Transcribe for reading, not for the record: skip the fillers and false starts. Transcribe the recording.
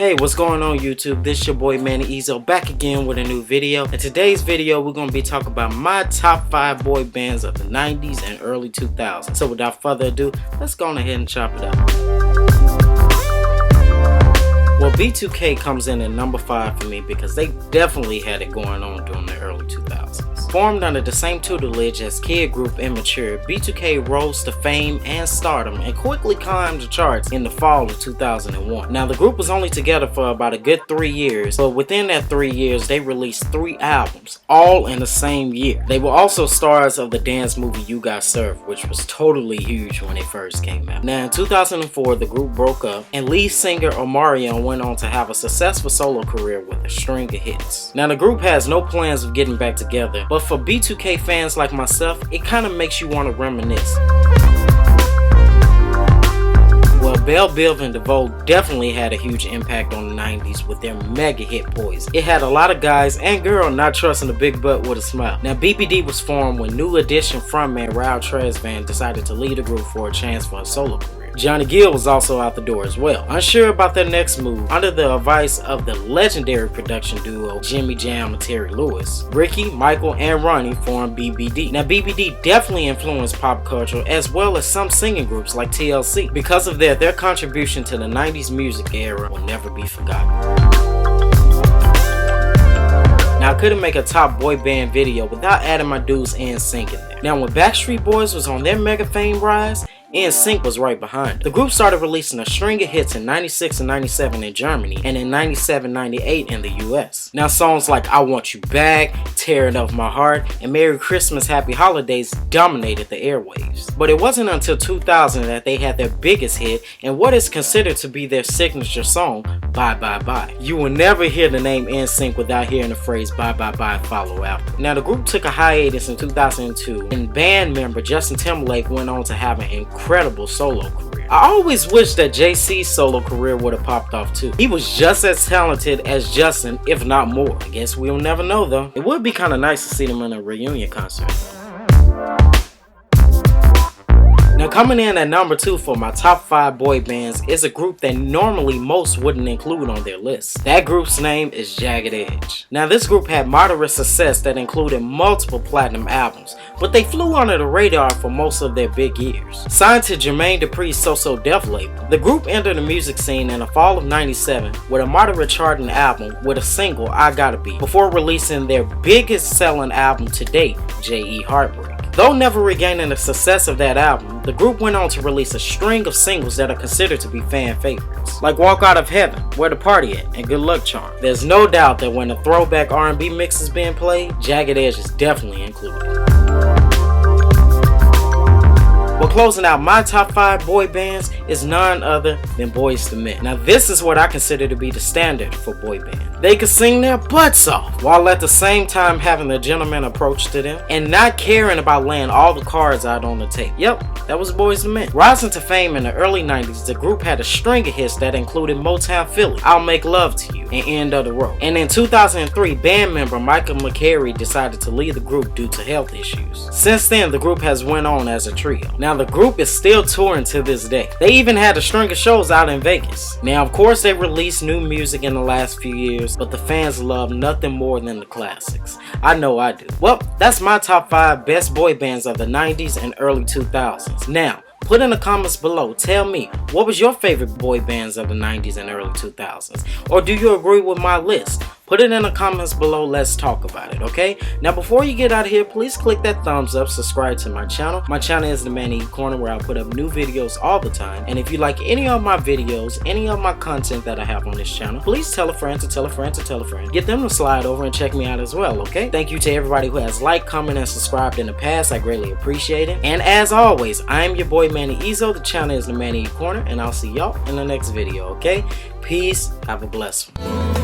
Hey, what's going on YouTube? This your boy Manny Ezo back again with a new video. In today's video, we're going to be talking about my top 5 boy bands of the 90s and early 2000s. So without further ado, let's go on ahead and chop it up. Well, B2K comes in at number 5 for me because they definitely had it going on during the early 2000s. Formed under the same tutelage as kid group Immature, B2K rose to fame and stardom and quickly climbed the charts in the fall of 2001. Now, the group was only together for about a good 3 years, but within that 3 years, they released 3 albums, all in the same year. They were also stars of the dance movie You Got Served, which was totally huge when it first came out. Now, in 2004, the group broke up, and lead singer Omarion went on to have a successful solo career with a string of hits. Now, the group has no plans of getting back together, but for B2K fans like myself, it kind of makes you want to reminisce. Well, BIv DeVoe definitely had a huge impact on the 90s with their mega hit Poison. It had a lot of guys and girls not trusting a big butt with a smile. Now, BBD was formed when New Edition frontman Chavez decided to lead the group for a chance for a solo career. Johnny Gill was also out the door as well. Unsure about their next move, under the advice of the legendary production duo Jimmy Jam and Terry Lewis, Ricky, Michael, and Ronnie formed BBD. Now, BBD definitely influenced pop culture as well as some singing groups like TLC. Because of their contribution to the 90s music era will never be forgotten. Now, I couldn't make a top boy band video without adding my dudes NSYNC in there. Now, when Backstreet Boys was on their mega fame rise, NSYNC was right behind. The group started releasing a string of hits in 96 and 97 in Germany and in 97-98 in the US. Now, songs like I Want You Back, Tearing Up My Heart, and Merry Christmas, Happy Holidays dominated the airwaves. But it wasn't until 2000 that they had their biggest hit and what is considered to be their signature song, Bye Bye Bye. You will never hear the name NSYNC without hearing the phrase Bye Bye Bye follow after. Now, the group took a hiatus in 2002 and band member Justin Timberlake went on to have an incredible solo career. I always wish that JC's solo career would have popped off too. He was just as talented as Justin, if not more. I guess we'll never know though. It would be kind of nice to see them in a reunion concert. Now, coming in at number 2 for my top 5 boy bands is a group that normally most wouldn't include on their list. That group's name is Jagged Edge. Now, this group had moderate success that included multiple platinum albums, but they flew under the radar for most of their big years. Signed to Jermaine Dupri's So Def label, the group entered the music scene in the fall of '97 with a moderate charting album with a single, I Gotta Be, before releasing their biggest selling album to date, J.E. Heartbreak. Though never regaining the success of that album, the group went on to release a string of singles that are considered to be fan favorites, like Walk Out of Heaven, Where the Party At, and Good Luck Charm. There's no doubt that when a throwback R&B mix is being played, Jagged Edge is definitely included. Well, closing out my top 5 boy bands is none other than Boyz II Men. Now, this is what I consider to be the standard for boy band. They can sing their butts off while at the same time having a gentleman approach to them and not caring about laying all the cards out on the table. Yep, that was Boyz II Men. Rising to fame in the early 90s, the group had a string of hits that included Motown Philly, I'll Make Love to You, and End of the Road. And in 2003, band member Michael McCary decided to leave the group due to health issues. Since then, the group has went on as a trio. Now, the group is still touring to this day. They even had a string of shows out in Vegas. Now, of course, they released new music in the last few years, but the fans love nothing more than the classics. I know I do. Well, that's my top 5 best boy bands of the 90s and early 2000s. Now, put in the comments below, tell me, what was your favorite boy bands of the 90s and early 2000s? Or do you agree with my list? Put it in the comments below, let's talk about it, okay? Now, before you get out of here, please click that thumbs up, subscribe to my channel. My channel is the Manny Corner, where I put up new videos all the time. And if you like any of my videos, any of my content that I have on this channel, please tell a friend to tell a friend to tell a friend. Get them to slide over and check me out as well, okay? Thank you to everybody who has liked, commented, and subscribed in the past. I greatly appreciate it. And as always, I am your boy Manny Ezo. The channel is the Manny Corner, and I'll see y'all in the next video, okay? Peace. Have a blessed one.